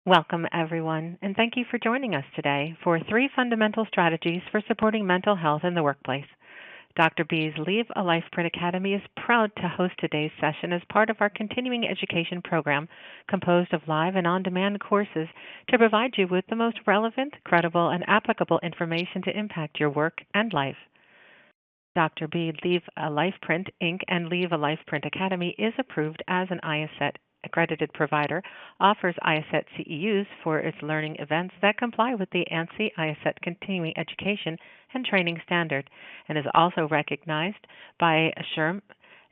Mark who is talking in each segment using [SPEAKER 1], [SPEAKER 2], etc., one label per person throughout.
[SPEAKER 1] Welcome, everyone, and thank you for joining us today for three fundamental strategies for supporting mental health in the workplace. Dr. B's Leave a Life Print Academy is proud to host today's session as part of our continuing education program composed of live and on demand courses to provide you with the most relevant, credible, and applicable information to impact your work and life. Dr. B Leave a Life Print Inc. and Leave a Life Print Academy is approved as an IACET accredited provider, offers IACET CEUs for its learning events that comply with the ANSI IACET Continuing Education and Training Standard, and is also recognized by SHRM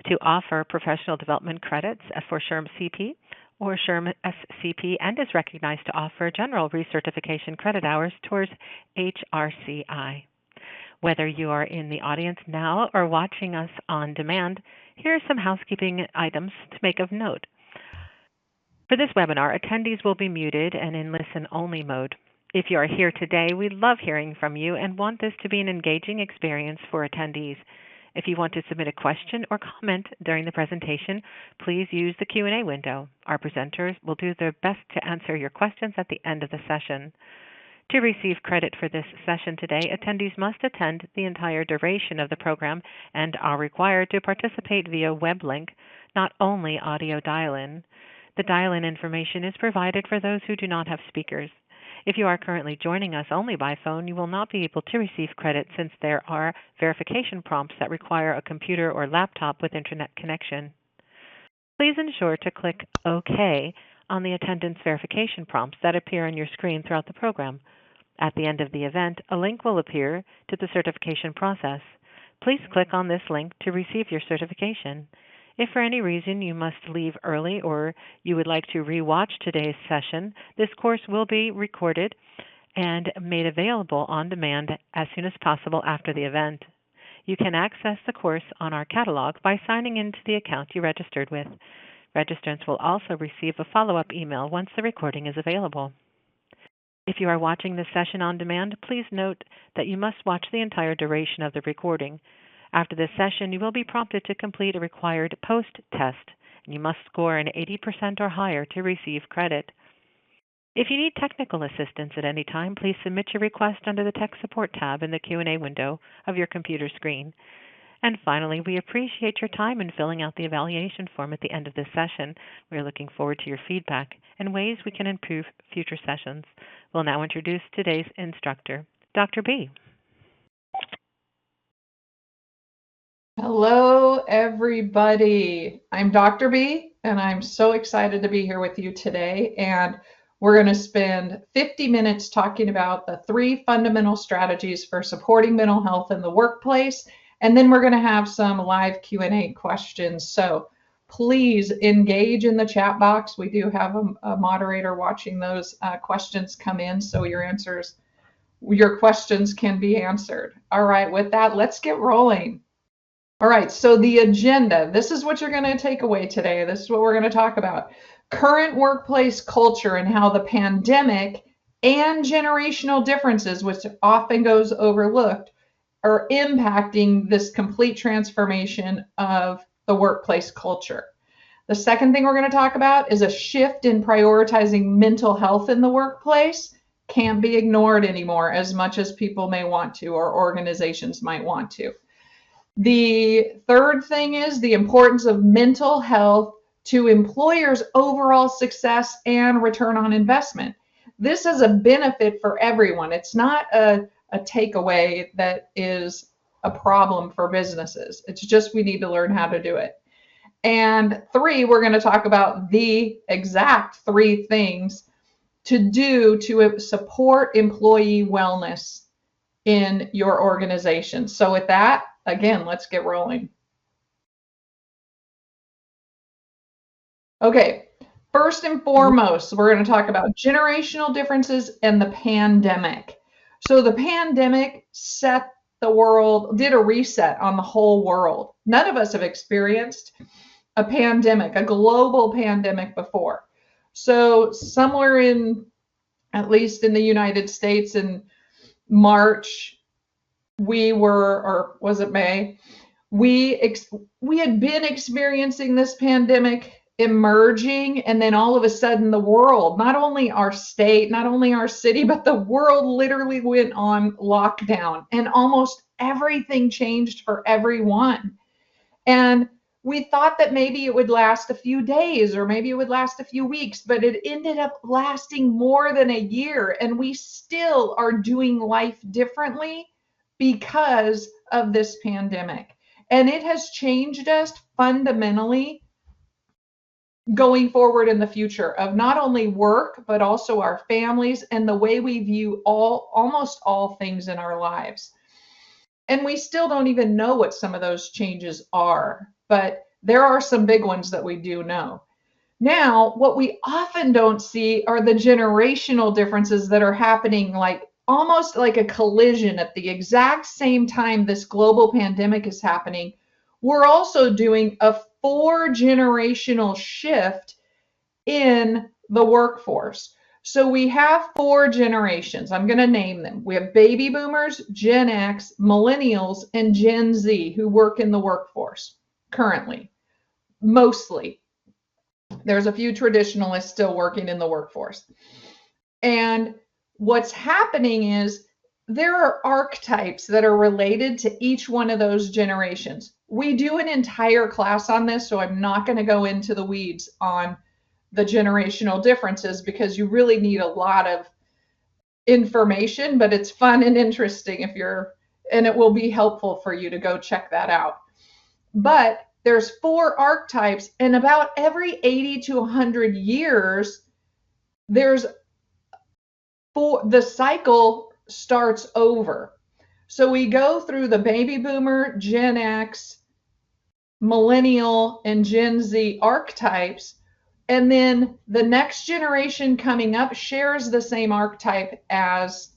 [SPEAKER 1] to offer professional development credits for SHRM CP or SHRM SCP, and is recognized to offer general recertification credit hours towards HRCI. Whether you are in the audience now or watching us on demand, here are some housekeeping items to make of note. For this webinar, attendees will be muted and in listen-only mode. If you are here today, we love hearing from you and want this to be an engaging experience for attendees. If you want to submit a question or comment during the presentation, please use the Q&A window. Our presenters will do their best to answer your questions at the end of the session. To receive credit for this session today, attendees must attend the entire duration of the program and are required to participate via web link, not only audio dial-in. The dial-in information is provided for those who do not have speakers. If you are currently joining us only by phone, you will not be able to receive credit since there are verification prompts that require a computer or laptop with internet connection. Please ensure to click OK on the attendance verification prompts that appear on your screen throughout the program. At the end of the event, a link will appear to the certification process. Please click on this link to receive your certification. If for any reason you must leave early or you would like to re-watch today's session, this course will be recorded and made available on demand as soon as possible after the event. You can access the course on our catalog by signing into the account you registered with. Registrants will also receive a follow-up email once the recording is available. If you are watching this session on demand, please note that you must watch the entire duration of the recording. After this session, you will be prompted to complete a required post-test, and you must score an 80% or higher to receive credit. If you need technical assistance at any time, please submit your request under the Tech Support tab in the Q&A window of your computer screen. And finally, we appreciate your time in filling out the evaluation form at the end of this session. We are looking forward to your feedback and ways we can improve future sessions. We'll now introduce today's instructor, Dr. B.
[SPEAKER 2] Hello, everybody. I'm Dr. B, and I'm so excited to be here with you today. And we're going to spend 50 minutes talking about the three fundamental strategies for supporting mental health in the workplace. And then we're going to have some live Q&A questions. So please engage in the chat box. We do have a moderator watching those questions come in, so your questions can be answered. All right, with that, let's get rolling. All right, so the agenda, this is what you're going to take away today. This is what we're going to talk about. Current workplace culture and how the pandemic and generational differences, which often goes overlooked, are impacting this complete transformation of the workplace culture. The second thing we're going to talk about is a shift in prioritizing mental health in the workplace. Can't be ignored anymore as much as people may want to or organizations might want to. The third thing is the importance of mental health to employers' overall success and return on investment. This is a benefit for everyone. It's not a takeaway that is a problem for businesses. It's just we need to learn how to do it. And three, we're going to talk about the exact three things to do to support employee wellness in your organization. So with that, again, let's get rolling. Okay, first and foremost, we're going to talk about generational differences and the pandemic. So the pandemic set the world, did a reset on the whole world. None of us have experienced a pandemic, a global pandemic before. So somewhere in, at least in the United States in March, we were, or was it May? We had been experiencing this pandemic emerging, and then all of a sudden the world, not only our state, not only our city, but the world literally went on lockdown and almost everything changed for everyone. And we thought that maybe it would last a few days or maybe it would last a few weeks, but it ended up lasting more than a year. And we still are doing life differently because of this pandemic. And it has changed us fundamentally going forward in the future of not only work, but also our families and the way we view almost all things in our lives. And we still don't even know what some of those changes are, but there are some big ones that we do know. Now, what we often don't see are the generational differences that are happening, like almost like a collision at the exact same time this global pandemic is happening. We're also doing a 4 generational shift in the workforce. So we have 4 generations. I'm going to name them. We have baby boomers, Gen X, millennials, and Gen Z who work in the workforce currently, mostly. There's a few traditionalists still working in the workforce. And what's happening is there are archetypes that are related to each one of those generations. We do an entire class on this, so I'm not going to go into the weeds on the generational differences because you really need a lot of information, but it's fun and interesting and it will be helpful for you to go check that out. But there's 4 archetypes, and about every 80 to 100 years, the cycle starts over. So we go through the baby boomer, Gen X, millennial, and Gen Z archetypes, and then the next generation coming up shares the same archetype as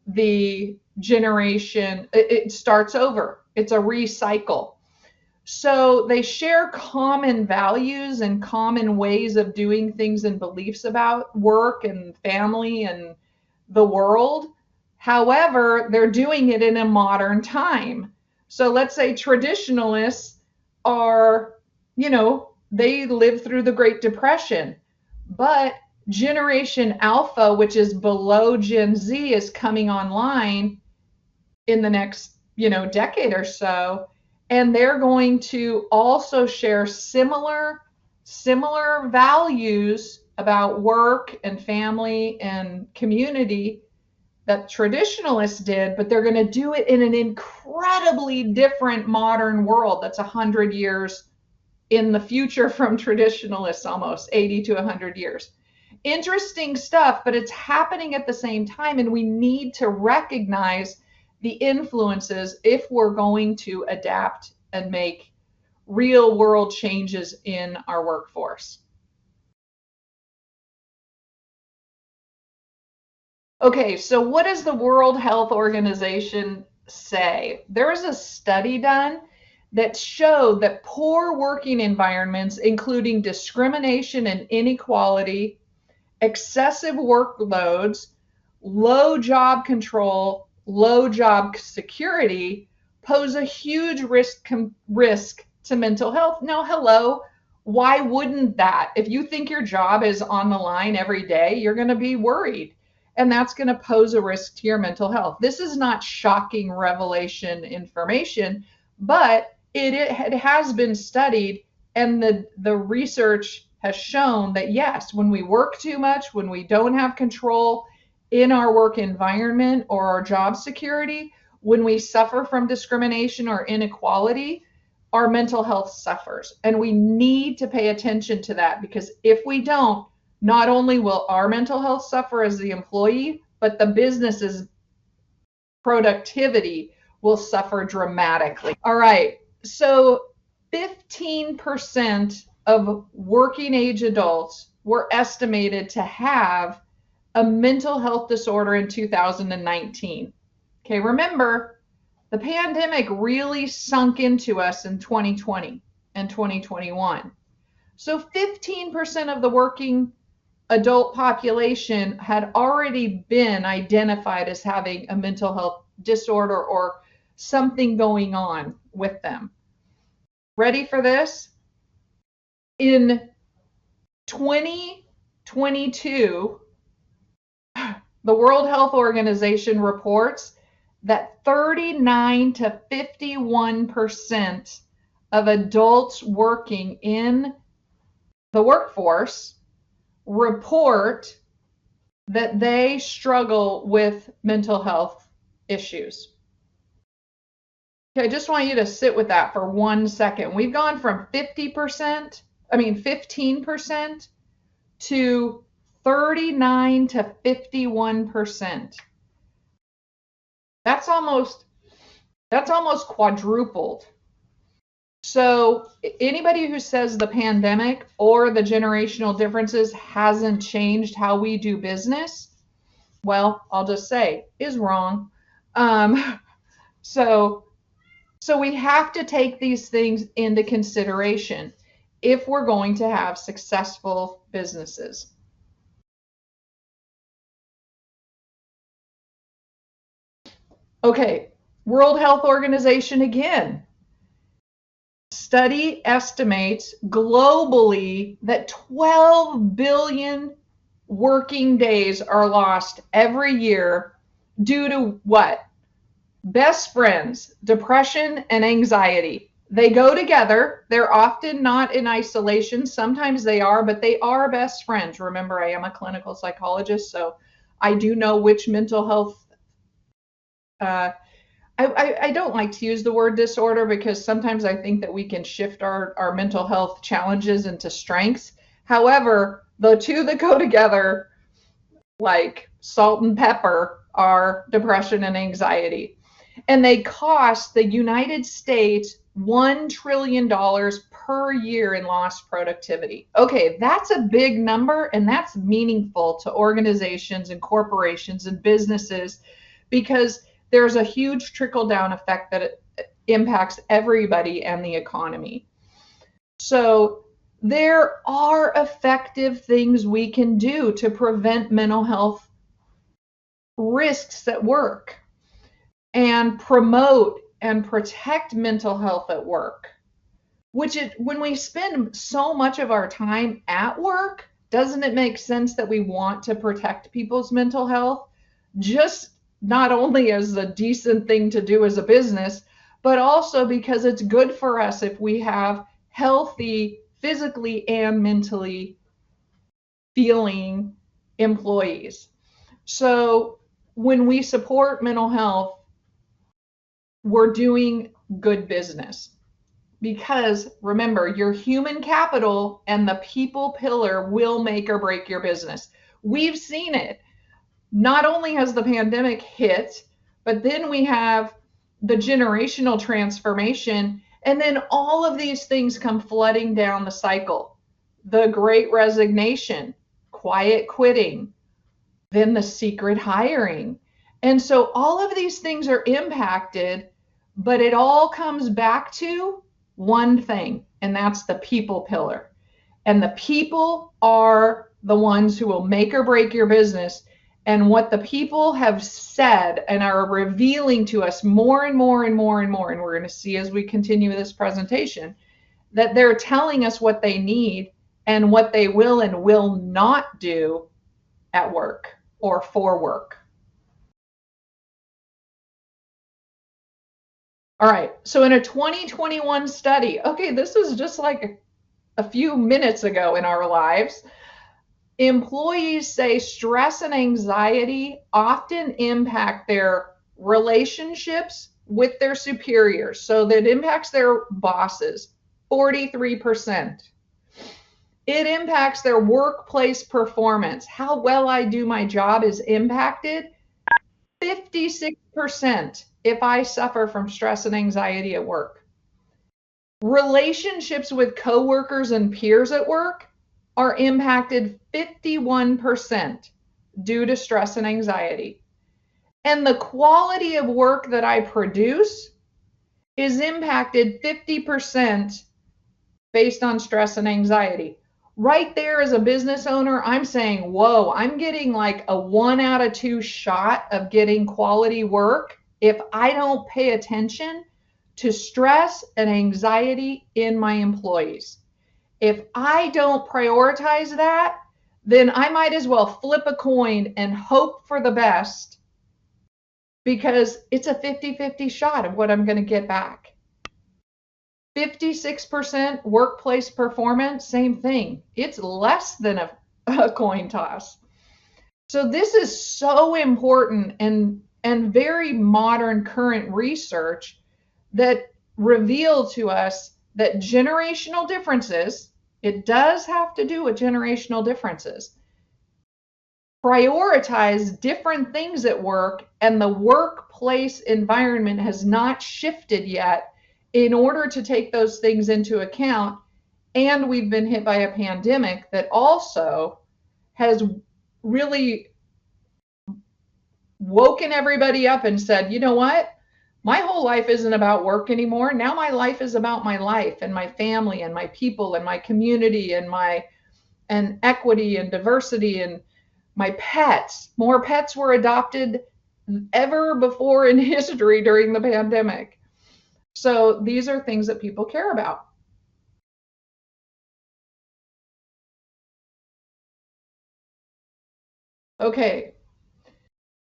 [SPEAKER 2] the generation. It starts over. It's a recycle. So they share common values and common ways of doing things and beliefs about work and family and the world. However, they're doing it in a modern time. So let's say traditionalists are, they lived through the Great Depression, but Generation Alpha, which is below Gen Z, is coming online in the next, decade or so, and they're going to also share similar values about work and family and community that traditionalists did, but they're going to do it in an incredibly different modern world that's 100 years in the future from traditionalists, almost 80 to 100 years. Interesting stuff, but it's happening at the same time, and we need to recognize the influences if we're going to adapt and make real world changes in our workforce. Okay, so what does the World Health Organization say? There was a study done that showed that poor working environments, including discrimination and inequality, excessive workloads, low job control, low job security, pose a huge risk to mental health. Now, hello, why wouldn't that? If you think your job is on the line every day, you're going to be worried, and that's going to pose a risk to your mental health. This is not shocking revelation information, but it has been studied, and the research has shown that yes, when we work too much, when we don't have control in our work environment or our job security, when we suffer from discrimination or inequality, our mental health suffers. And we need to pay attention to that, because if we don't, not only will our mental health suffer as the employee, but the business's productivity will suffer dramatically. All right, so 15% of working age adults were estimated to have a mental health disorder in 2019. Okay, remember, the pandemic really sunk into us in 2020 and 2021. So 15% of the working adult population had already been identified as having a mental health disorder or something going on with them. Ready for this? In 2022, the World Health Organization reports that 39 to 51% of adults working in the workforce report that they struggle with mental health issues. Okay, I just want you to sit with that for 1 second. We've gone from 15% to 39 to 51%. That's almost quadrupled. So anybody who says the pandemic or the generational differences hasn't changed how we do business, well, I'll just say is wrong. So we have to take these things into consideration if we're going to have successful businesses. Okay, World Health Organization again. Study estimates globally that 12 billion working days are lost every year due to what? Best friends, depression and anxiety. They go together. They're often not in isolation. Sometimes they are, but they are best friends. Remember, I am a clinical psychologist, so I do know which mental health I don't like to use the word disorder because sometimes I think that we can shift our mental health challenges into strengths. However, the two that go together like salt and pepper are depression and anxiety. And they cost the United States $1 trillion per year in lost productivity. Okay, that's a big number, and that's meaningful to organizations and corporations and businesses because there's a huge trickle-down effect that it impacts everybody and the economy. So there are effective things we can do to prevent mental health risks at work and promote and protect mental health at work. When we spend so much of our time at work, doesn't it make sense that we want to protect people's mental health? Just not only as a decent thing to do as a business, but also because it's good for us if we have healthy, physically and mentally feeling employees. So when we support mental health, we're doing good business. Because remember, your human capital and the people pillar will make or break your business. We've seen it. Not only has the pandemic hit, but then we have the generational transformation, and then all of these things come flooding down the cycle. The Great Resignation, quiet quitting, then the secret hiring. And so all of these things are impacted, but it all comes back to one thing, and that's the people pillar. And the people are the ones who will make or break your business. And what the people have said and are revealing to us more and more and more and more, and we're going to see as we continue this presentation, that they're telling us what they need and what they will and will not do at work or for work. All right, so in a 2021 study, okay, this is just like a few minutes ago in our lives, employees say stress and anxiety often impact their relationships with their superiors. So that impacts their bosses, 43%. It impacts their workplace performance. How well I do my job is impacted, 56% if I suffer from stress and anxiety at work. Relationships with coworkers and peers at work are impacted 51% due to stress and anxiety. And the quality of work that I produce is impacted 50% based on stress and anxiety. Right there as a business owner, I'm saying, whoa, I'm getting like a 1 out of 2 shot of getting quality work if I don't pay attention to stress and anxiety in my employees. if I don't prioritize that, then I might as well flip a coin and hope for the best, because it's a 50-50 shot of what I'm going to get back. 56% workplace performance, same thing. It's less than a coin toss. So this is so important and very modern current research that reveal to us that generational differences, it does have to do with generational differences, prioritize different things at work, and the workplace environment has not shifted yet in order to take those things into account. And we've been hit by a pandemic that also has really woken everybody up and said, you know what? My whole life isn't about work anymore. Now my life is about my life and my family and my people and my community and equity and diversity and my pets. More pets were adopted ever before in history during the pandemic. So these are things that people care about. Okay.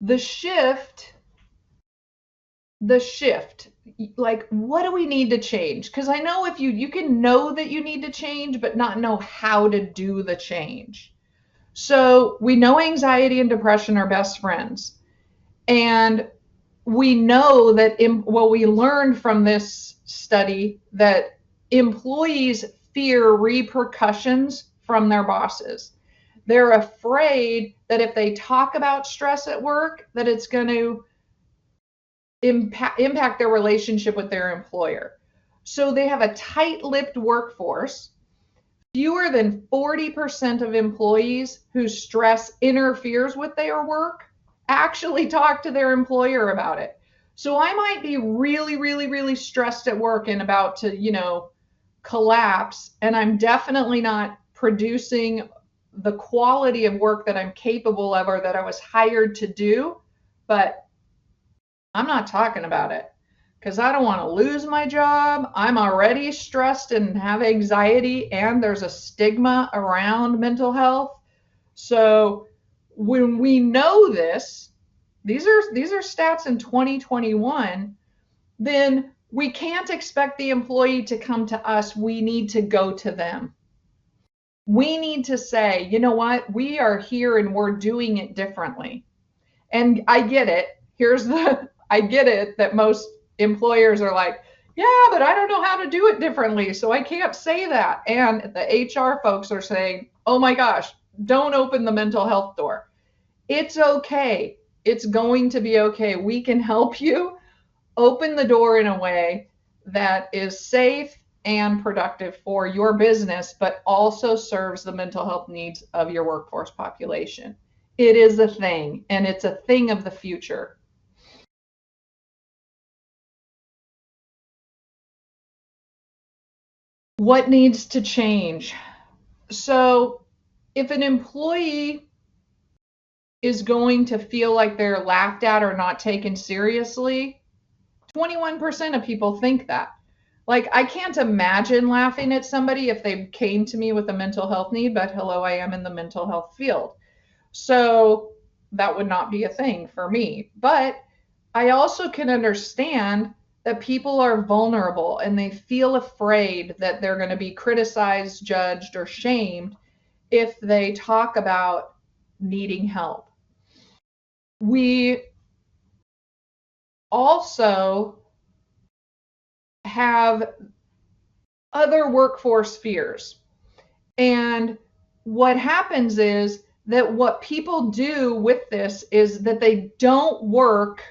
[SPEAKER 2] The shift, like, what do we need to change? Because I know if you can know that you need to change, but not know how to do the change. So we know anxiety and depression are best friends. And we know that, we learned from this study that employees fear repercussions from their bosses. They're afraid that if they talk about stress at work, that it's going to impact their relationship with their employer. So they have a tight-lipped workforce. Fewer than 40% of employees whose stress interferes with their work actually talk to their employer about it. So I might be really, really, really stressed at work and about to, collapse, and I'm definitely not producing the quality of work that I'm capable of or that I was hired to do, but I'm not talking about it because I don't want to lose my job. I'm already stressed and have anxiety, and there's a stigma around mental health. So when we know this, these are stats in 2021, then we can't expect the employee to come to us. We need to go to them. We need to say, you know what, we are here and we're doing it differently. And I get it. I get it that most employers are like, yeah, but I don't know how to do it differently, so I can't say that. And the HR folks are saying, oh my gosh, don't open the mental health door. It's okay. It's going to be okay. We can help you open the door in a way that is safe and productive for your business, but also serves the mental health needs of your workforce population. It is a thing, and it's a thing of the future. What needs to change? So if an employee is going to feel like they're laughed at or not taken seriously, 21% of people think that. Like, I can't imagine laughing at somebody if they came to me with a mental health need, but hello, I am in the mental health field. So that would not be a thing for me. But I also can understand that people are vulnerable and they feel afraid that they're going to be criticized, judged, or shamed if they talk about needing help. We also have other workforce fears. And what happens is that what people do with this is that they don't work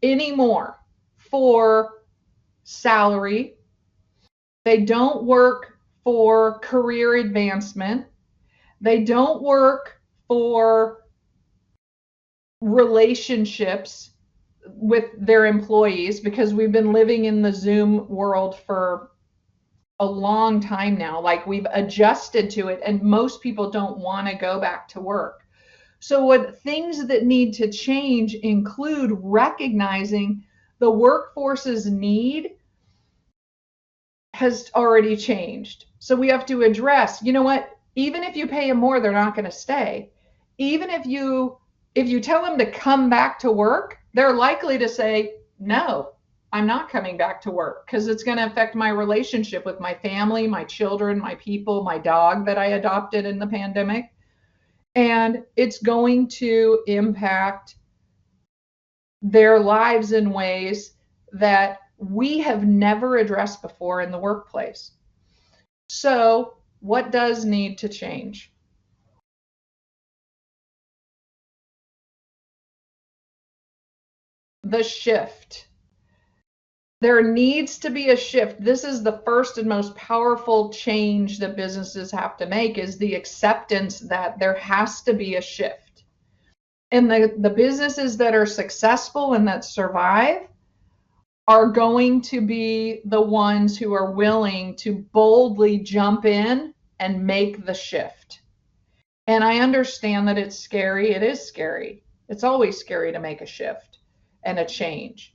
[SPEAKER 2] anymore for salary. They don't work for career advancement. They don't work for relationships with their employees, because we've been living in the Zoom world for a long time now. Like, we've adjusted to it, and most people don't want to go back to work. So what things that need to change include recognizing the workforce's need has already changed. So we have to address, you know what, even if you pay them more, they're not going to stay. Even if you tell them to come back to work, they're likely to say, no, I'm not coming back to work, because it's going to affect my relationship with my family, my children, my people, my dog that I adopted in the pandemic. And it's going to impact their lives in ways that we have never addressed before in the workplace. So, what does need to change? The shift. There needs to be a shift. This is the first and most powerful change that businesses have to make, is the acceptance that there has to be a shift. And the businesses that are successful and that survive are going to be the ones who are willing to boldly jump in and make the shift. And I understand that it's scary. It is scary. It's always scary to make a shift and a change.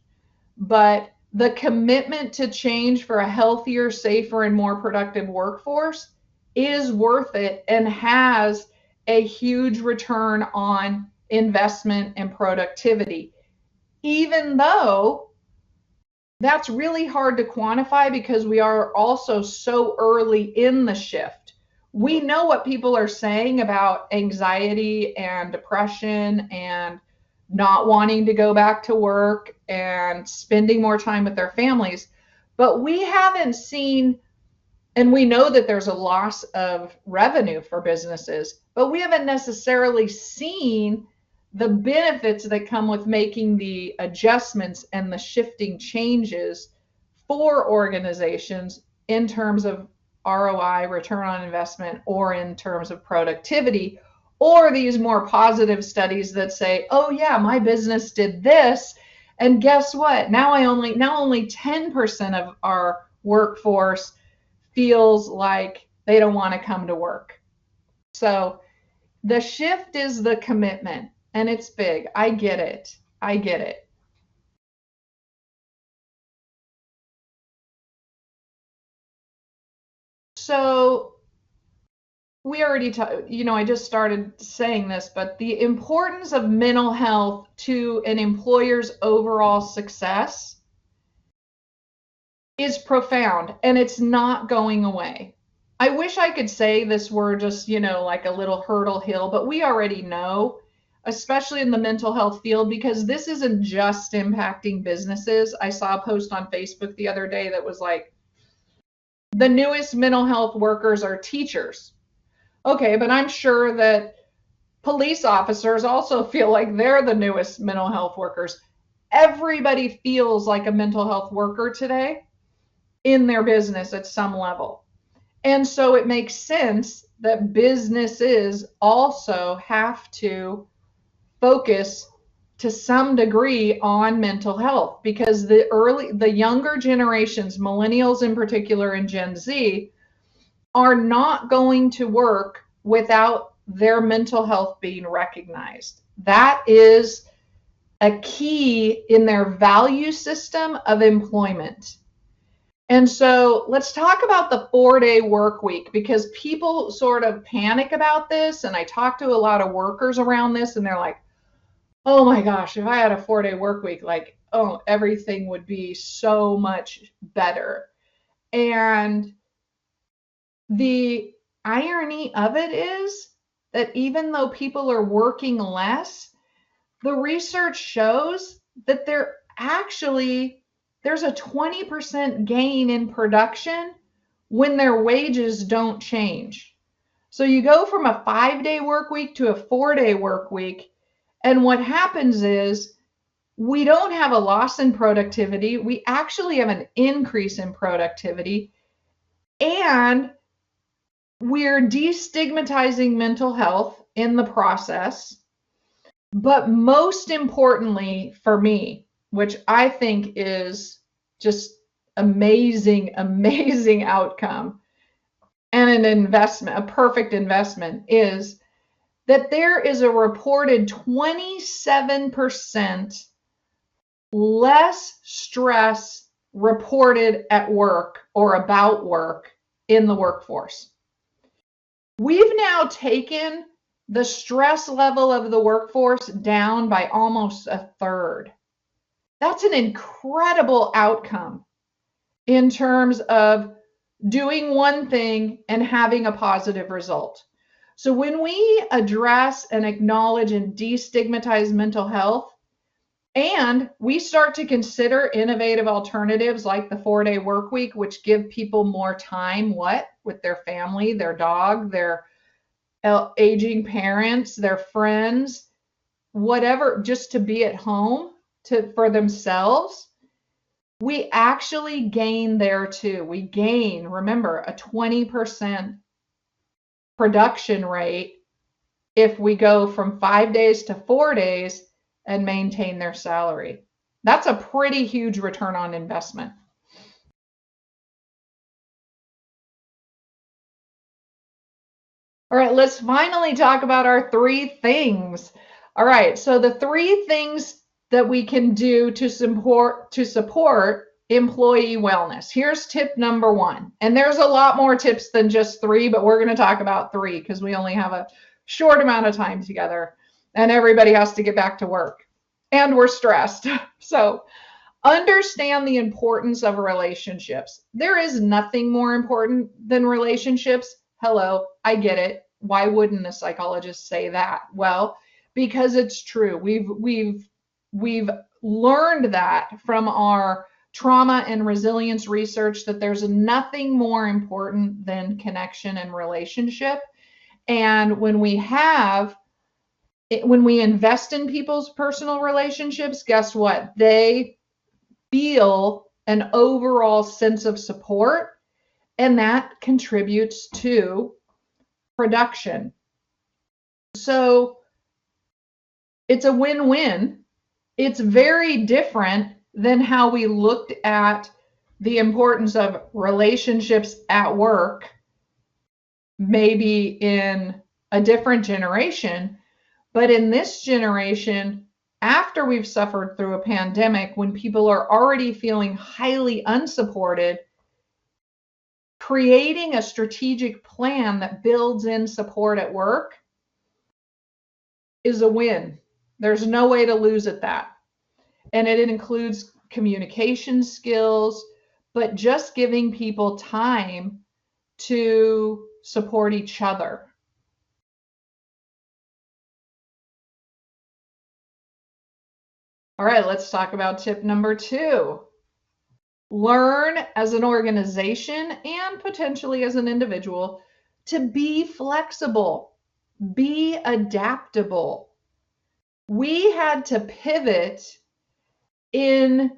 [SPEAKER 2] But the commitment to change for a healthier, safer, and more productive workforce is worth it and has a huge return on investment and productivity, even though that's really hard to quantify because we are also so early in the shift. We know what people are saying about anxiety and depression and not wanting to go back to work and spending more time with their families, but we haven't seen, and we know that there's a loss of revenue for businesses, but we haven't necessarily seen the benefits that come with making the adjustments and the shifting changes for organizations in terms of ROI, return on investment, or in terms of productivity, or these more positive studies that say, oh yeah, my business did this, and guess what? Now only 10% of our workforce feels like they don't want to come to work. So the shift is the commitment, and it's big. I get it. I get it. So we already I just started saying this, but the importance of mental health to an employer's overall success is profound, and it's not going away. I wish I could say this were just, like a little hurdle hill, but we already know, especially in the mental health field, because this isn't just impacting businesses. I saw a post on Facebook the other day that was like, the newest mental health workers are teachers. Okay, but I'm sure that police officers also feel like they're the newest mental health workers. Everybody feels like a mental health worker today in their business at some level. And so it makes sense that businesses also have to focus to some degree on mental health, because the younger generations, millennials in particular and Gen Z, are not going to work without their mental health being recognized. That is a key in their value system of employment. And so let's talk about the 4-day work week, because people sort of panic about this. And I talk to a lot of workers around this, and they're like, oh my gosh, if I had a 4-day work week, like, oh, everything would be so much better. And the irony of it is that even though people are working less, the research shows that there's a 20% gain in production when their wages don't change. So you go from a 5-day work week to a 4-day work week, and what happens is we don't have a loss in productivity. We actually have an increase in productivity, and we're destigmatizing mental health in the process. But most importantly for me, which I think is just amazing, amazing outcome and an investment, a perfect investment, is that there is a reported 27% less stress reported at work or about work in the workforce. We've now taken the stress level of the workforce down by almost a third. That's an incredible outcome in terms of doing one thing and having a positive result. So when we address and acknowledge and destigmatize mental health, and we start to consider innovative alternatives like the 4-day work week, which give people more time, with their family, their dog, their aging parents, their friends, whatever, just to be at home for themselves, we actually gain there too. We gain, remember, a 20% production rate if we go from 5 days to 4 days and maintain their salary. That's a pretty huge return on investment. All right, let's finally talk about our 3 things. All right, so the 3 things that we can do to support employee wellness. Here's tip number 1. And there's a lot more tips than just 3, but we're going to talk about 3 because we only have a short amount of time together and everybody has to get back to work and we're stressed. So understand the importance of relationships. There is nothing more important than relationships. Hello, I get it. Why wouldn't a psychologist say that? Well, because it's true. We've learned that from our trauma and resilience research that there's nothing more important than connection and relationship. And when we invest in people's personal relationships, guess what? They feel an overall sense of support, and that contributes to production. So it's a win-win. It's very different than how we looked at the importance of relationships at work, maybe in a different generation. But in this generation, after we've suffered through a pandemic, when people are already feeling highly unsupported, creating a strategic plan that builds in support at work is a win. There's no way to lose at that. And it includes communication skills, but just giving people time to support each other. All right, let's talk about tip number 2. Learn as an organization and potentially as an individual to be flexible, be adaptable. We had to pivot in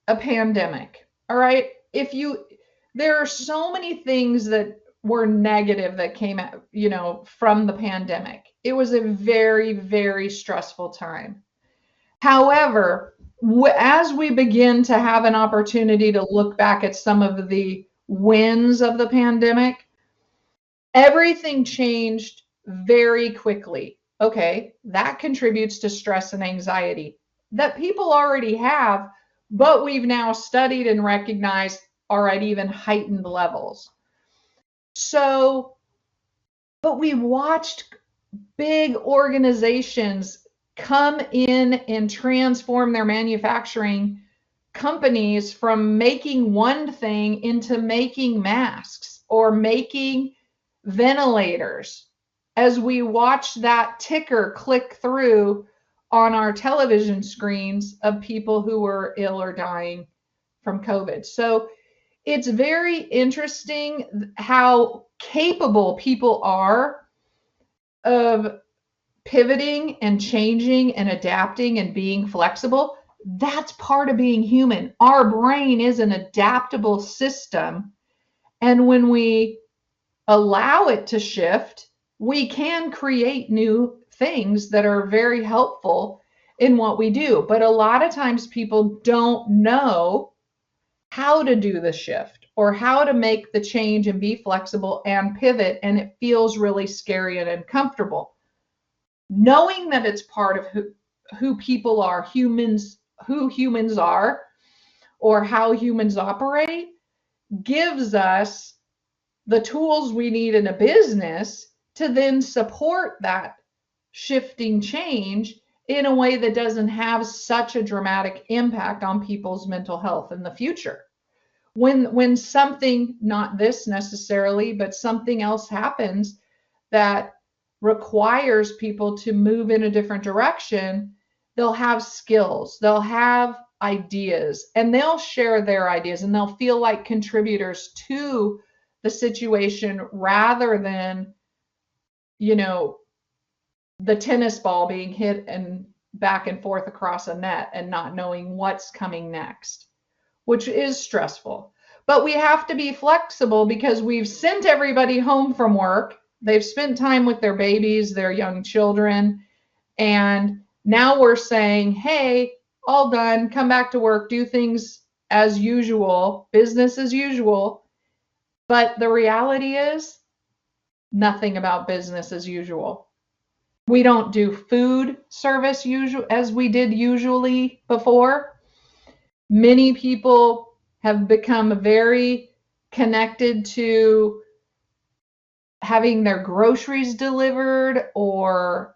[SPEAKER 2] a pandemic. All right. There are so many things that were negative that came out, from the pandemic. It was a very, very stressful time. However, as we begin to have an opportunity to look back at some of the wins of the pandemic, everything changed very quickly. Okay, that contributes to stress and anxiety that people already have, but we've now studied and recognized are at even heightened levels. So, but we watched big organizations come in and transform their manufacturing companies from making one thing into making masks or making ventilators. As we watch that ticker click through on our television screens of people who were ill or dying from COVID. So it's very interesting how capable people are of pivoting and changing and adapting and being flexible. That's part of being human. Our brain is an adaptable system. And when we allow it to shift, we can create new things that are very helpful in what we do. But a lot of times people don't know how to do the shift or how to make the change and be flexible and pivot. And it feels really scary and uncomfortable. Knowing that it's part of who people are, who humans are, or how humans operate gives us the tools we need in a business to then support that shifting change in a way that doesn't have such a dramatic impact on people's mental health in the future. When something, not this necessarily, but something else happens that requires people to move in a different direction, they'll have skills, they'll have ideas, and they'll share their ideas, and they'll feel like contributors to the situation rather than, you know, the tennis ball being hit and back and forth across a net and not knowing what's coming next, which is stressful. But we have to be flexible because we've sent everybody home from work. They've spent time with their babies, their young children, and now we're saying, hey, all done, come back to work, do things as usual, business as usual. But the reality is nothing about business as usual. We don't do food service as we did usually before. Many people have become very connected to having their groceries delivered or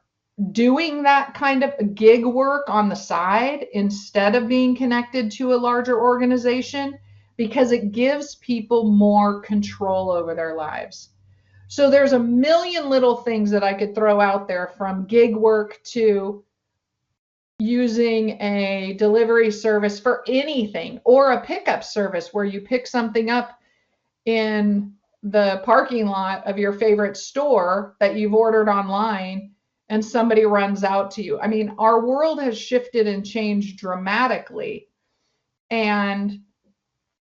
[SPEAKER 2] doing that kind of gig work on the side instead of being connected to a larger organization, because it gives people more control over their lives. So there's a million little things that I could throw out there, from gig work to using a delivery service for anything, or a pickup service where you pick something up in the parking lot of your favorite store that you've ordered online and somebody runs out to you. I mean, our world has shifted and changed dramatically, and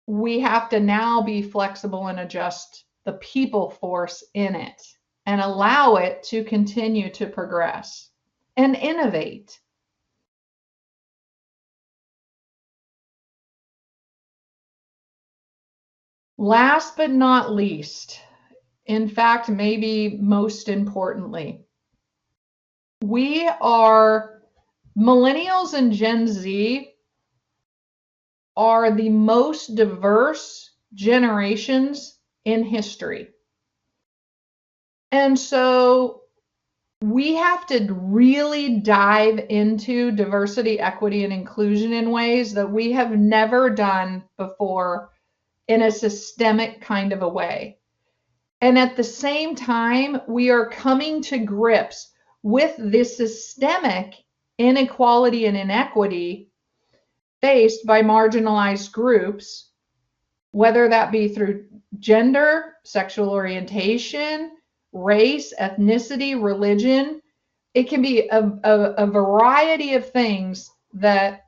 [SPEAKER 2] we have to now be flexible and adjust the people force in it and allow it to continue to progress and innovate. Last but not least, in fact, maybe most importantly, millennials and Gen Z are the most diverse generations in history. And so we have to really dive into diversity, equity, and inclusion in ways that we have never done before in a systemic kind of a way. And at the same time, we are coming to grips with this systemic inequality and inequity faced by marginalized groups, whether that be through gender, sexual orientation, race, ethnicity, religion. It can be a variety of things that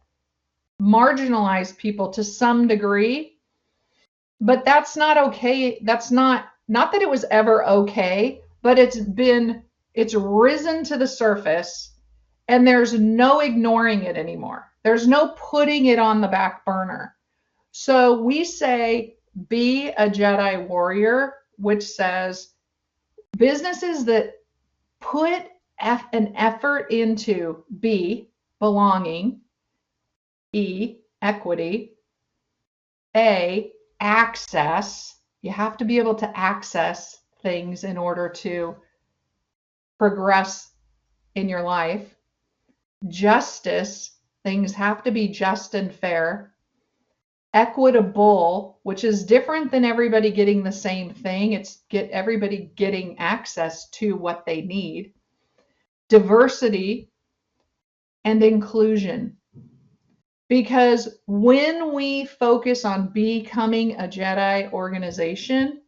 [SPEAKER 2] marginalize people to some degree, but that's not okay. That's not that it was ever okay, but it's risen to the surface, and there's no ignoring it anymore. There's no putting it on the back burner. So we say, be a Jedi warrior, which says businesses that put an effort into B, belonging, E, equity, A, access. You have to be able to access things in order to progress in your life. Justice, things have to be just and fair. Equitable, which is different than everybody getting the same thing. It's everybody getting access to what they need. Diversity and inclusion. Because when we focus on becoming a Jedi organization,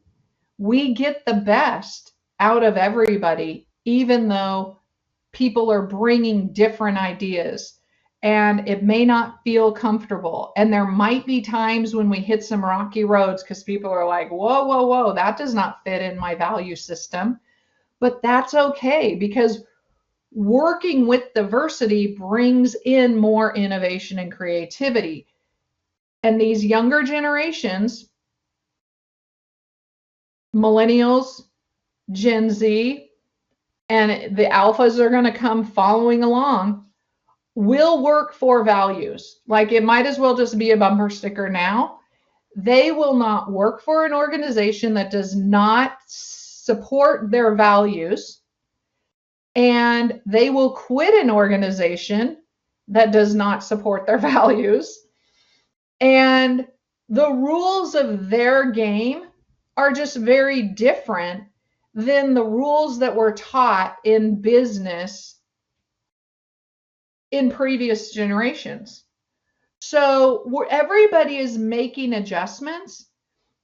[SPEAKER 2] we get the best out of everybody, even though people are bringing different ideas. And it may not feel comfortable. And there might be times when we hit some rocky roads because people are like, whoa, whoa, whoa, that does not fit in my value system. But that's okay, because working with diversity brings in more innovation and creativity. And these younger generations, millennials, Gen Z, and the alphas are going to come following along, will work for values. Like it might as well just be a bumper sticker now. They will not work for an organization that does not support their values, and they will quit an organization that does not support their values. And the rules of their game are just very different than the rules that were taught in business in previous generations. So everybody is making adjustments,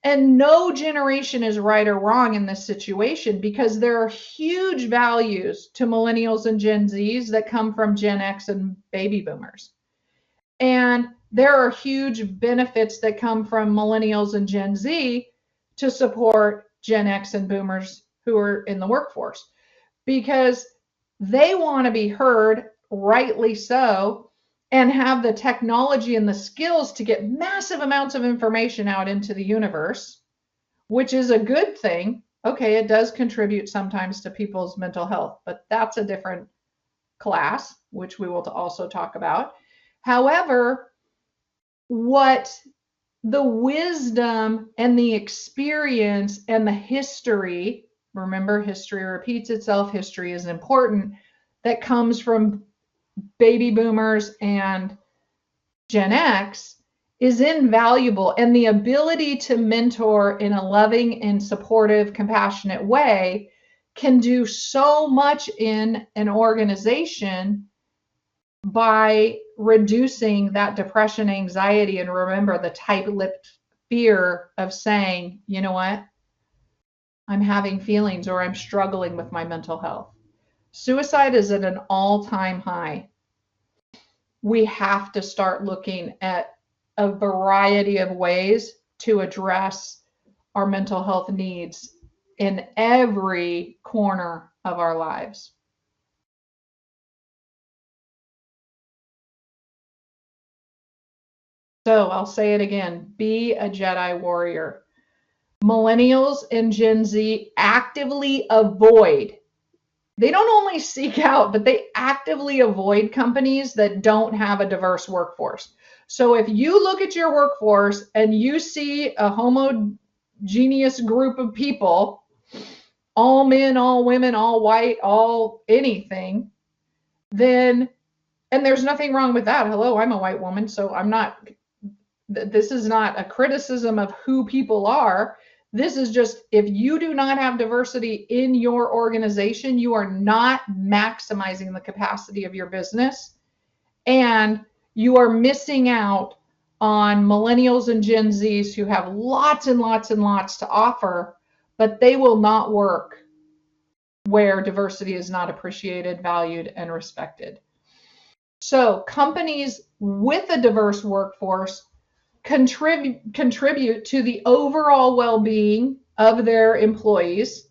[SPEAKER 2] and no generation is right or wrong in this situation because there are huge values to millennials and Gen Zs that come from Gen X and baby boomers. And there are huge benefits that come from millennials and Gen Z to support Gen X and boomers who are in the workforce because they want to be heard, rightly so, and have the technology and the skills to get massive amounts of information out into the universe, which is a good thing. Okay, it does contribute sometimes to people's mental health, but that's a different class, which we will also talk about. However, what the wisdom and the experience and the history, remember, history repeats itself, history is important, that comes from baby boomers and Gen X is invaluable. And the ability to mentor in a loving and supportive, compassionate way can do so much in an organization by reducing that depression, anxiety, and remember the tight-lipped fear of saying, you know what, I'm having feelings or I'm struggling with my mental health. Suicide is at an all-time high. We have to start looking at a variety of ways to address our mental health needs in every corner of our lives. So I'll say it again, be a Jedi warrior. Millennials and Gen Z actively avoid, they don't only seek out, but they actively avoid companies that don't have a diverse workforce. So if you look at your workforce and you see a homogeneous group of people, all men, all women, all white, all anything, then, and there's nothing wrong with that. Hello, I'm a white woman, so this is not a criticism of who people are. This is just, if you do not have diversity in your organization, you are not maximizing the capacity of your business, and you are missing out on millennials and Gen Zs who have lots and lots and lots to offer, but they will not work where diversity is not appreciated, valued, and respected. So companies with a diverse workforce contribute to the overall well-being of their employees,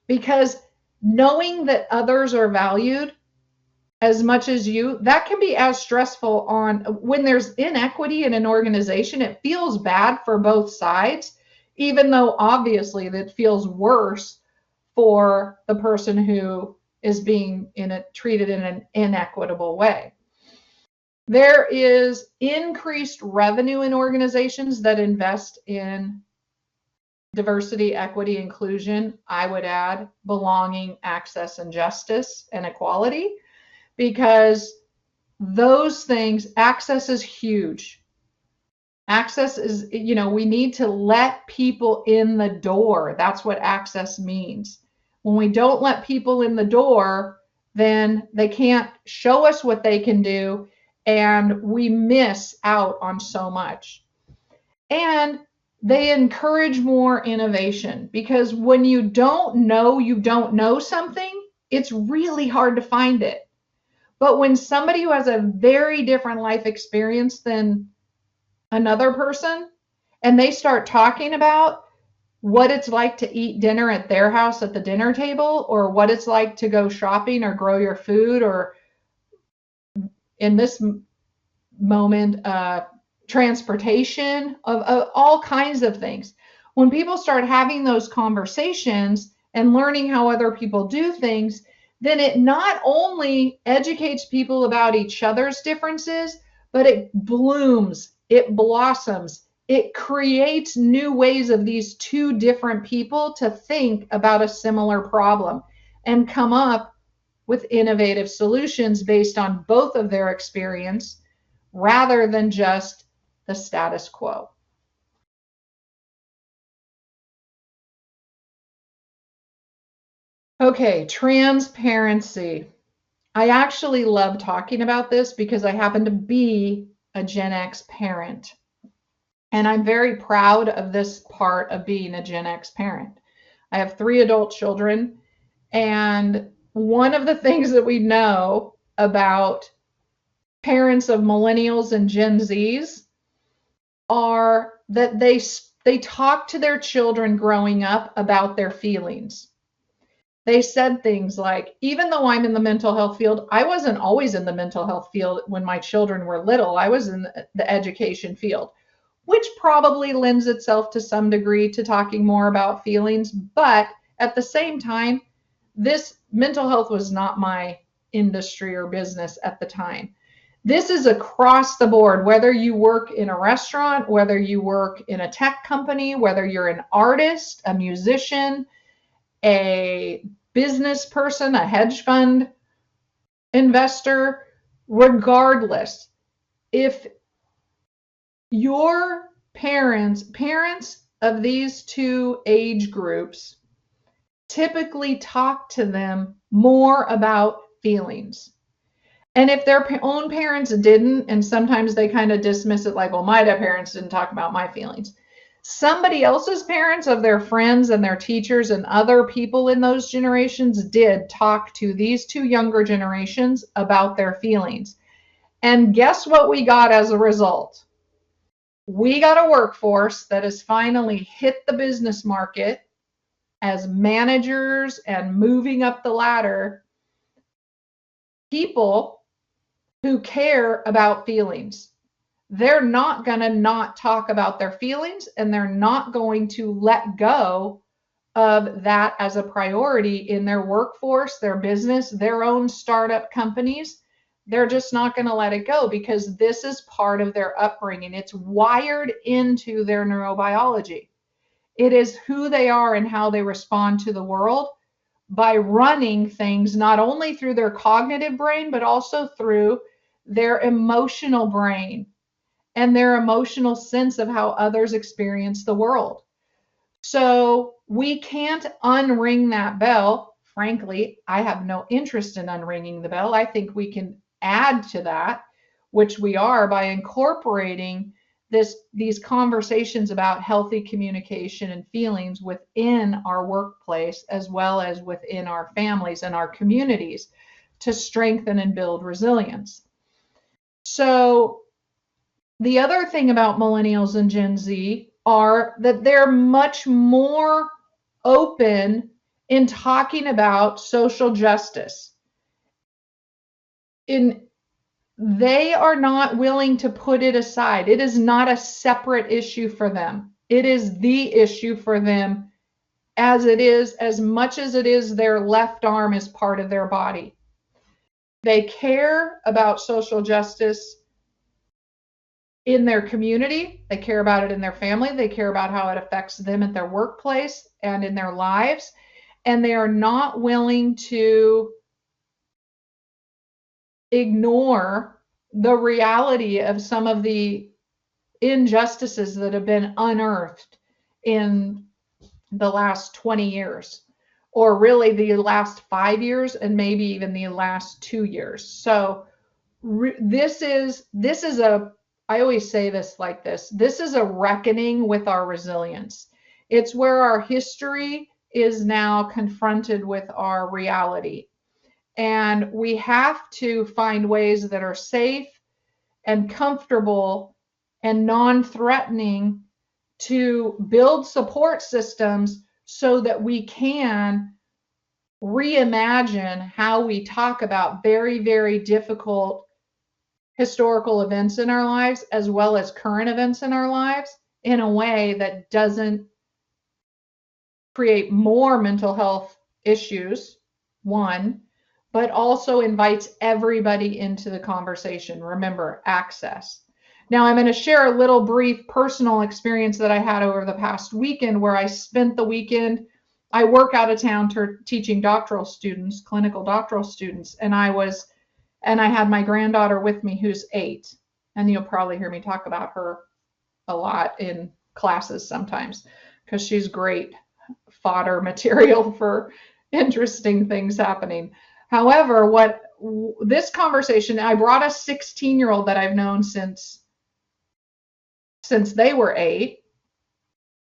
[SPEAKER 2] because knowing that others are valued as much as you, that can be as stressful on when there's inequity in an organization. It feels bad for both sides, even though obviously that feels worse for the person who is being treated in an inequitable way. There is increased revenue in organizations that invest in diversity, equity, inclusion. I would add belonging, access, and justice and equality, because those things, access is huge. Access is, we need to let people in the door. That's what access means. When we don't let people in the door, then they can't show us what they can do, and we miss out on so much. And they encourage more innovation, because when you don't know something, it's really hard to find it. But when somebody who has a very different life experience than another person, and they start talking about what it's like to eat dinner at their house at the dinner table, or what it's like to go shopping or grow your food, or in this moment, transportation, of all kinds of things. When people start having those conversations and learning how other people do things, then it not only educates people about each other's differences, but it blooms, it blossoms, it creates new ways of these two different people to think about a similar problem and come up with innovative solutions based on both of their experience rather than just the status quo. Okay, transparency. I actually love talking about this because I happen to be a Gen X parent. And I'm very proud of this part of being a Gen X parent. I have 3 adult children, and one of the things that we know about parents of millennials and Gen Zs are that they talk to their children growing up about their feelings. They said things like, even though I'm in the mental health field, I wasn't always in the mental health field when my children were little. I was in the education field, which probably lends itself to some degree to talking more about feelings. But at the same time, this mental health was not my industry or business at the time. This is across the board, whether you work in a restaurant, whether you work in a tech company, whether you're an artist, a musician, a business person, a hedge fund investor, regardless, if your parents of these two age groups, typically talk to them more about feelings. And if their own parents didn't, and sometimes they kind of dismiss it like, well, my parents didn't talk about my feelings. Somebody else's parents of their friends and their teachers and other people in those generations did talk to these two younger generations about their feelings. And guess what we got as a result? We got a workforce that has finally hit the business market as managers and moving up the ladder, people who care about feelings. They're not going to not talk about their feelings, and they're not going to let go of that as a priority in their workforce, their business, their own startup companies. They're just not going to let it go because this is part of their upbringing. It's wired into their neurobiology. It is who they are and how they respond to the world by running things not only through their cognitive brain, but also through their emotional brain and their emotional sense of how others experience the world. So we can't unring that bell. Frankly, I have no interest in unringing the bell. I think we can add to that, which we are by incorporating these conversations about healthy communication and feelings within our workplace as well as within our families and our communities to strengthen and build resilience. So the other thing about millennials and Gen Z are that they're much more open in talking about social justice. They are not willing to put it aside. It is not a separate issue for them. It is the issue for them as much as it is their left arm is part of their body. They care about social justice in their community. They care about it in their family. They care about how it affects them at their workplace and in their lives. And they are not willing to ignore the reality of some of the injustices that have been unearthed in the last 20 years, or really the last 5 years, and maybe even the last 2 years. So this is I always say this like this is a reckoning with our resilience. It's where our history is now confronted with our reality. And we have to find ways that are safe and comfortable and non-threatening to build support systems so that we can reimagine how we talk about very, very difficult historical events in our lives as well as current events in our lives in a way that doesn't create more mental health issues, one, but also invites everybody into the conversation. Remember, access. Now, I'm going to share a little brief personal experience that I had over the past weekend where I spent the weekend. I work out of town teaching doctoral students, clinical doctoral students, and I had my granddaughter with me who's 8. And you'll probably hear me talk about her a lot in classes sometimes because she's great fodder material for interesting things happening. However, this conversation, I brought a 16-year-old that I've known since they were 8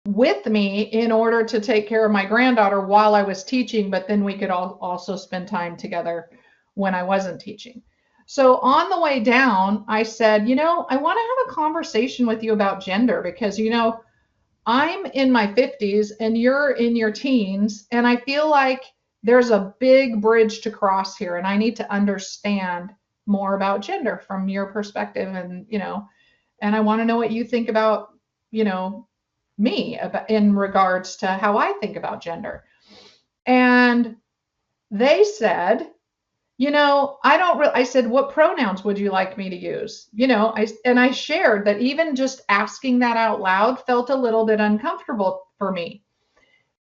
[SPEAKER 2] with me in order to take care of my granddaughter while I was teaching, but then we could also spend time together when I wasn't teaching. So on the way down, I said, I want to have a conversation with you about gender because, I'm in my 50s and you're in your teens, and I feel like there's a big bridge to cross here, and I need to understand more about gender from your perspective, and and I want to know what you think about, me in regards to how I think about gender. And they said, I said, what pronouns would you like me to use? I shared that even just asking that out loud felt a little bit uncomfortable for me.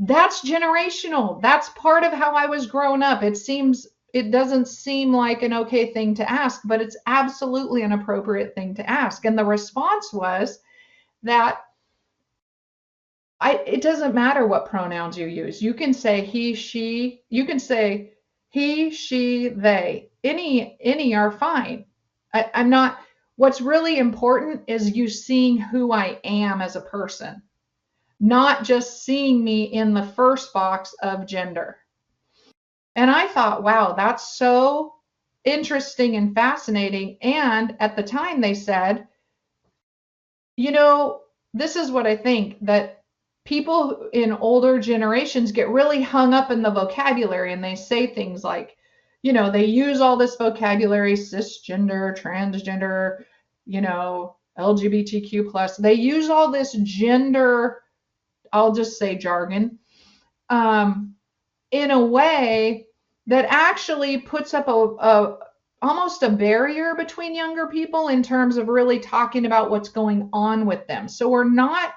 [SPEAKER 2] That's generational. That's part of how I was growing up. It doesn't seem like an okay thing to ask, but it's absolutely an appropriate thing to ask. And the response was that it doesn't matter what pronouns you use. You can say he, she, you can say he, she, they. Any are fine. I'm not, what's really important is you seeing who I am as a person, not just seeing me in the first box of gender. And I thought, wow, that's so interesting and fascinating. And at the time they said, this is what I think, that people in older generations get really hung up in the vocabulary, and they say things like, they use all this vocabulary, cisgender, transgender, LGBTQ plus. They use all this gender, I'll just say jargon, in a way that actually puts up almost a barrier between younger people in terms of really talking about what's going on with them. So we're not,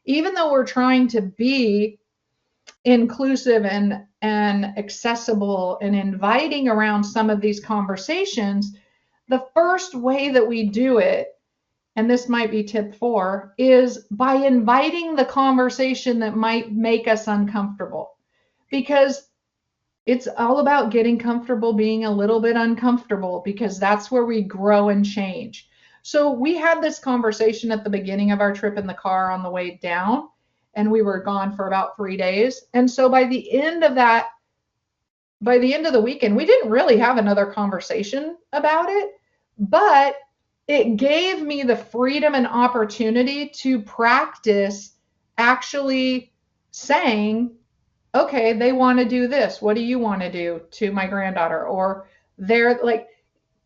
[SPEAKER 2] even though we're trying to be inclusive and accessible and inviting around some of these conversations, the first way that we do it, and this might be tip 4, is by inviting the conversation that might make us uncomfortable. Because it's all about getting comfortable being a little bit uncomfortable, because that's where we grow and change. So we had this conversation at the beginning of our trip in the car on the way down, and we were gone for about 3 days. And so by the end of the weekend, we didn't really have another conversation about it, but it gave me the freedom and opportunity to practice actually saying, okay, they want to do this. What do you want to do to my granddaughter? Or they're like,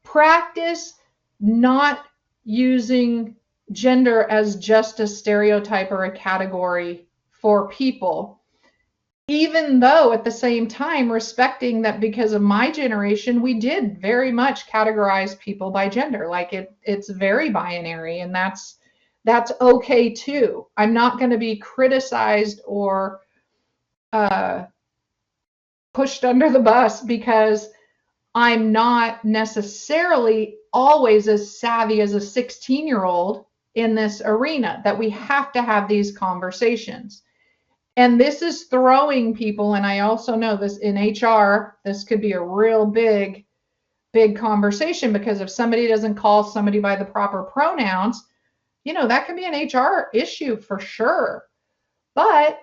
[SPEAKER 2] practice not using gender as just a stereotype or a category for people, even though at the same time respecting that, because of my generation, we did very much categorize people by gender. Like it's very binary, and that's okay too. I'm not going to be criticized or pushed under the bus because I'm not necessarily always as savvy as a 16-year-old in this arena, that we have to have these conversations. And this is throwing people, and I also know this in HR, this could be a real big conversation, because if somebody doesn't call somebody by the proper pronouns, that can be an HR issue for sure. But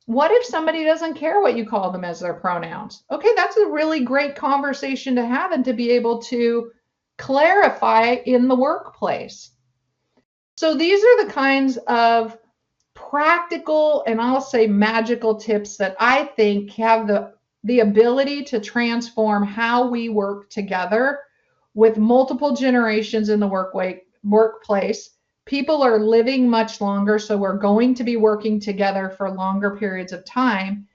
[SPEAKER 2] what if somebody doesn't care what you call them as their pronouns? Okay, that's a really great conversation to have and to be able to clarify in the workplace. So these are the kinds of practical, and I'll say magical tips that I think have the ability to transform how we work together with multiple generations in the workplace. People are living much longer, so we're going to be working together for longer periods of time.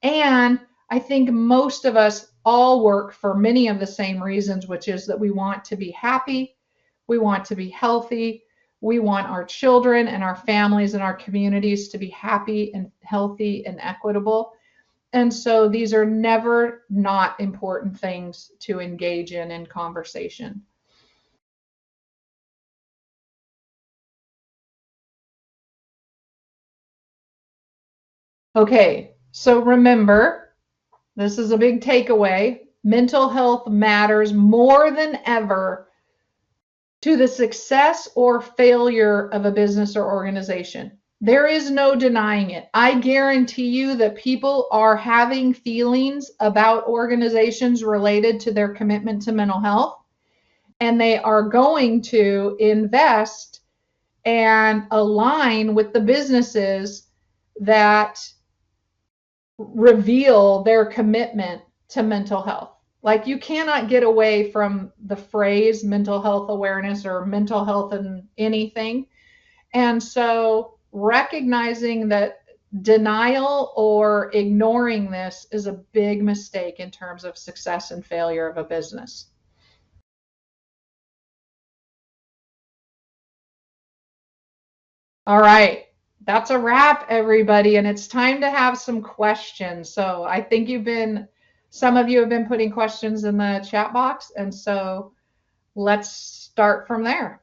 [SPEAKER 2] And I think most of us all work for many of the same reasons, which is that we want to be happy, we want to be healthy, we want our children and our families and our communities to be happy and healthy and equitable. And so these are never not important things to engage in conversation. Okay, so remember, this is a big takeaway. Mental health matters more than ever to the success or failure of a business or organization. There is no denying it. I guarantee you that people are having feelings about organizations related to their commitment to mental health, and they are going to invest and align with the businesses that reveal their commitment to mental health. Like, you cannot get away from the phrase mental health awareness or mental health in anything. And so recognizing that denial or ignoring this is a big mistake in terms of success and failure of a business. All right. That's a wrap, everybody, and it's time to have some questions. So I think some of you have been putting questions in the chat box, and so let's start from there.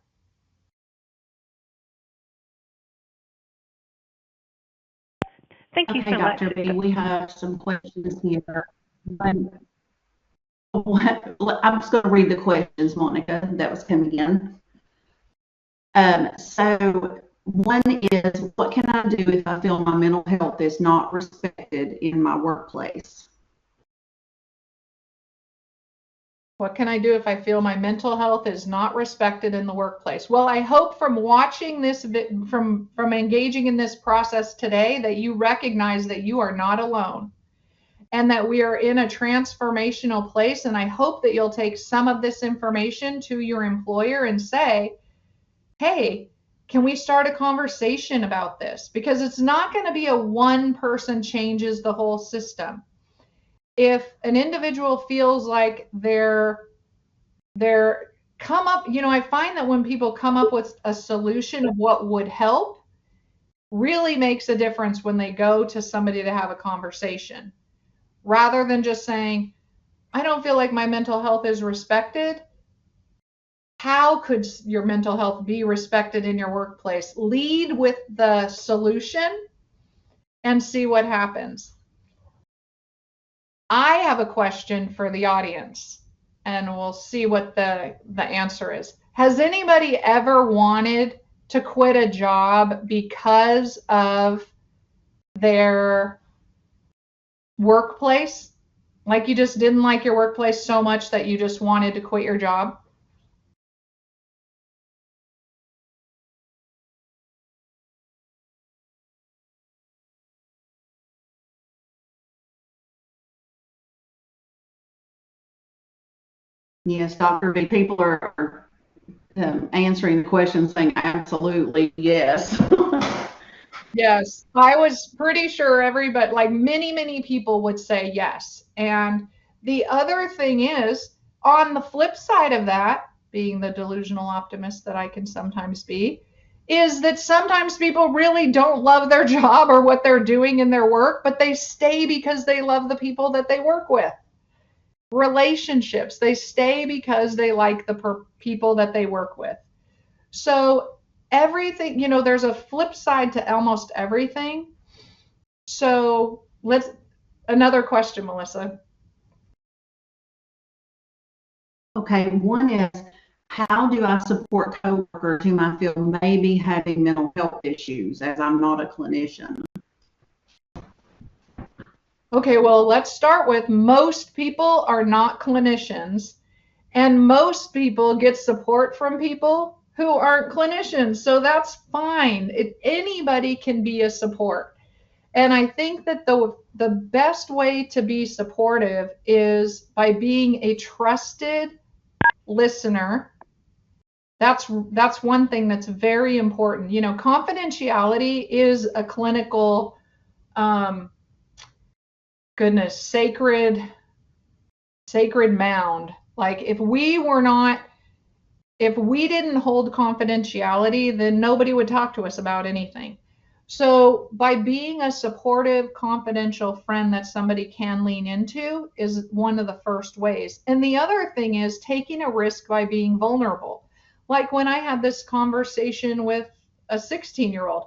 [SPEAKER 1] Thank you so much.
[SPEAKER 3] Dr. B, we have some questions here. I'm just going to read the questions, Monica, that was coming in. So one is, what can I do if I feel my mental health is not respected in my workplace?
[SPEAKER 2] What can I do if I feel my mental health is not respected in the workplace? Well, I hope from watching this, from engaging in this process today, that you recognize that you are not alone and that we are in a transformational place. And I hope that you'll take some of this information to your employer and say, hey, can we start a conversation about this? Because it's not going to be a one person changes the whole system. If an individual feels like they're come up, I find that when people come up with a solution of what would help, really makes a difference when they go to somebody to have a conversation, rather than just saying, I don't feel like my mental health is respected. How could your mental health be respected in your workplace? Lead with the solution and see what happens. I have a question for the audience, and we'll see what the answer is. Has anybody ever wanted to quit a job because of their workplace? Like, you just didn't like your workplace so much that you just wanted to quit your job?
[SPEAKER 3] Yes, Dr. B, people are answering the question saying absolutely yes.
[SPEAKER 2] Yes, I was pretty sure everybody, like many people would say yes. And the other thing is, on the flip side of that, being the delusional optimist that I can sometimes be, is that sometimes people really don't love their job or what they're doing in their work, but they stay because they love the people that they work with. Relationships, they stay because they like the people that they work with. So everything, there's a flip side to almost everything. So another question, Melissa.
[SPEAKER 3] Okay, one is, how do I support coworkers whom I feel may be having mental health issues, as I'm not a clinician?
[SPEAKER 2] Okay, well, let's start with, most people are not clinicians, and most people get support from people who aren't clinicians. So that's fine. Anybody can be a support. And I think that the best way to be supportive is by being a trusted listener. That's one thing that's very important. Confidentiality is a clinical, sacred sacred mound. Like if we didn't hold confidentiality, then nobody would talk to us about anything. So by being a supportive, confidential friend that somebody can lean into is one of the first ways. And the other thing is taking a risk by being vulnerable. Like when I had this conversation with a 16-year-old,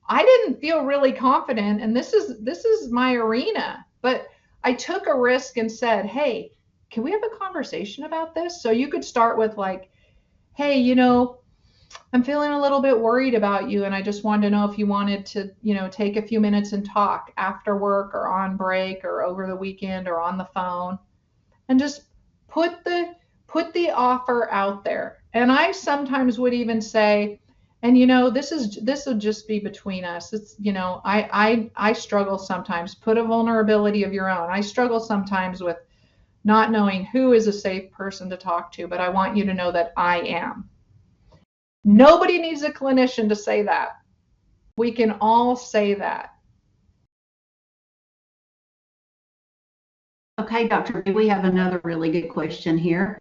[SPEAKER 2] I didn't feel really confident, and this is my arena, but I took a risk and said, "Hey, can we have a conversation about this?" So you could start with like, "Hey, I'm feeling a little bit worried about you, and I just wanted to know if you wanted to, take a few minutes and talk after work or on break or over the weekend or on the phone," and just put the offer out there. And I sometimes would even say, and this will just be between us. It's, I struggle sometimes. Put a vulnerability of your own. I struggle sometimes with not knowing who is a safe person to talk to, but I want you to know that I am. Nobody needs a clinician to say that. We can all say that.
[SPEAKER 3] Okay, Dr. B, we have another really good question here.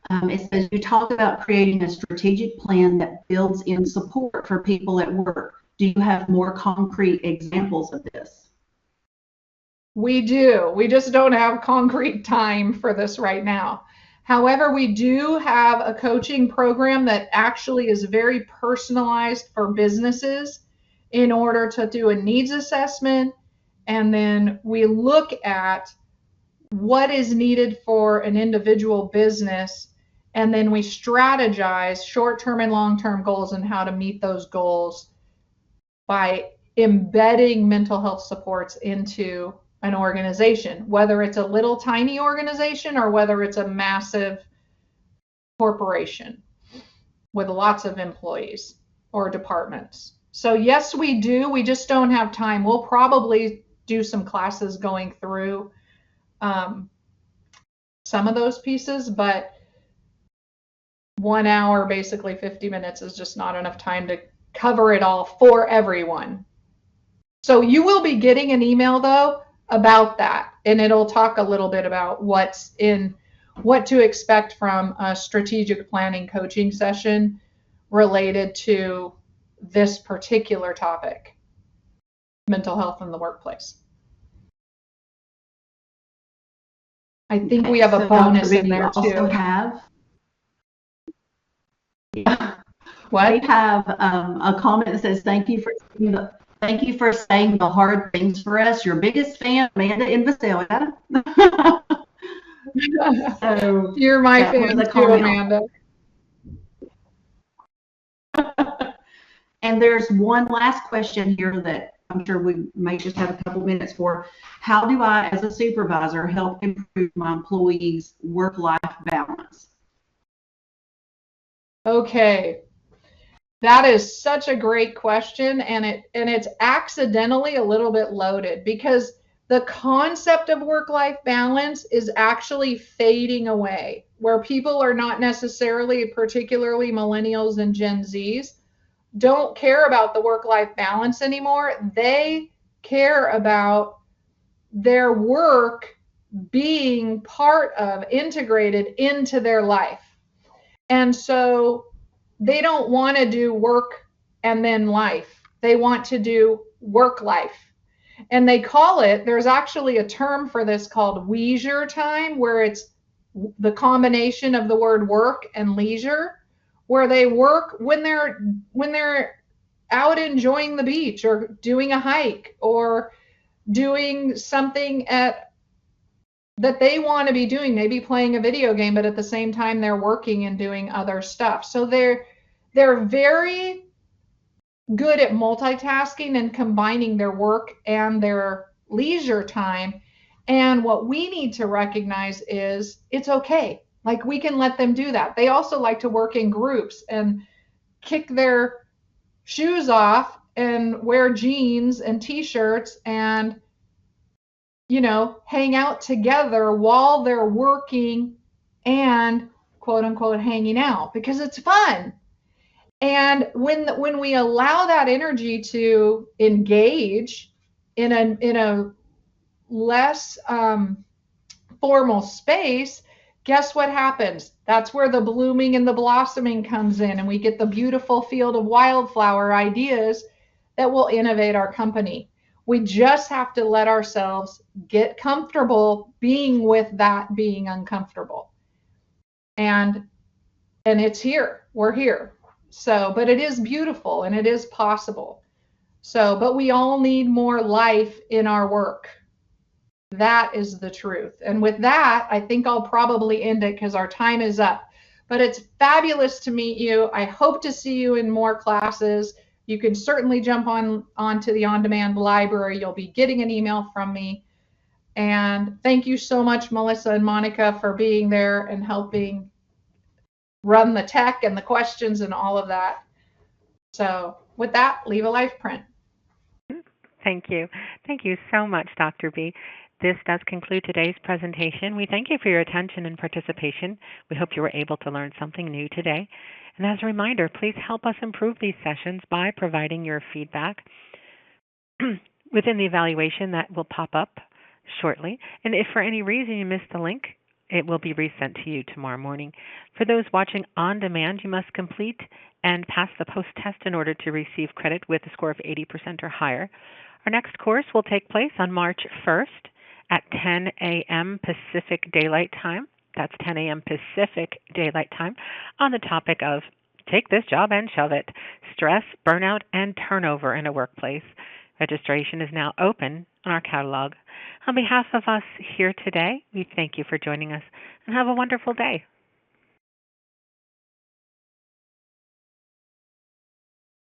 [SPEAKER 3] It says, you talk about creating a strategic plan that builds in support for people at work. Do you have more concrete examples of this?
[SPEAKER 2] We do. We just don't have concrete time for this right now. However, we do have a coaching program that actually is very personalized for businesses in order to do a needs assessment. And then we look at what is needed for an individual business. And then we strategize short-term and long-term goals and how to meet those goals by embedding mental health supports into an organization, whether it's a little tiny organization or whether it's a massive corporation with lots of employees or departments. So yes, we do. We just don't have time. We'll probably do some classes going through some of those pieces, but 1 hour, basically 50 minutes, is just not enough time to cover it all for everyone. So you will be getting an email though about that, and it'll talk a little bit about what to expect from a strategic planning coaching session related to this particular topic, mental health in the workplace. I think we have a bonus in there too. What?
[SPEAKER 3] We have a comment that says, thank you for saying the hard things for us. Your biggest fan, Amanda in Visalia.
[SPEAKER 2] So you're my fan too, Amanda.
[SPEAKER 3] And there's one last question here that I'm sure we may just have a couple minutes for. How do I, as a supervisor, help improve my employees' work-life balance?
[SPEAKER 2] Okay. That is such a great question, and it's accidentally a little bit loaded, because the concept of work-life balance is actually fading away, where people are not necessarily, particularly millennials and Gen Zs, don't care about the work-life balance anymore. They care about their work being part of, integrated into their life. And so they don't want to do work and then life. They want to do work life. And they call it, there's actually a term for this called leisure time, where it's the combination of the word work and leisure, where they work when they're out enjoying the beach or doing a hike or doing something that they want to be doing, maybe playing a video game, but at the same time they're working and doing other stuff. So they're very good at multitasking and combining their work and their leisure time. And what we need to recognize is it's okay. Like, we can let them do that. They also like to work in groups and kick their shoes off and wear jeans and t-shirts and hang out together while they're working and quote unquote hanging out, because it's fun. And when we allow that energy to engage in a less informal space, guess what happens? That's where the blooming and the blossoming comes in, and we get the beautiful field of wildflower ideas that will innovate our company. We just have to let ourselves get comfortable being with that being uncomfortable. And it's here. We're here. So, but it is beautiful and it is possible. So, but we all need more life in our work. That is the truth. And with that, I think I'll probably end it because our time is up. But it's fabulous to meet you. I hope to see you in more classes. You can certainly jump onto the on-demand library. You'll be getting an email from me. And thank you so much, Melissa and Monica, for being there and helping run the tech and the questions and all of that. So with that, leave a life print.
[SPEAKER 1] Thank you. Thank you so much, Dr. B. This does conclude today's presentation. We thank you for your attention and participation. We hope you were able to learn something new today. And as a reminder, please help us improve these sessions by providing your feedback within the evaluation that will pop up shortly. And if for any reason you missed the link, it will be resent to you tomorrow morning. For those watching on demand, you must complete and pass the post-test in order to receive credit with a score of 80% or higher. Our next course will take place on March 1st at 10 a.m. Pacific Daylight Time. That's 10 a.m. Pacific Daylight Time on the topic of Take This Job and Shove It, Stress, Burnout, and Turnover in a Workplace. Registration is now open on our catalog. On behalf of us here today, we thank you for joining us and have a wonderful day.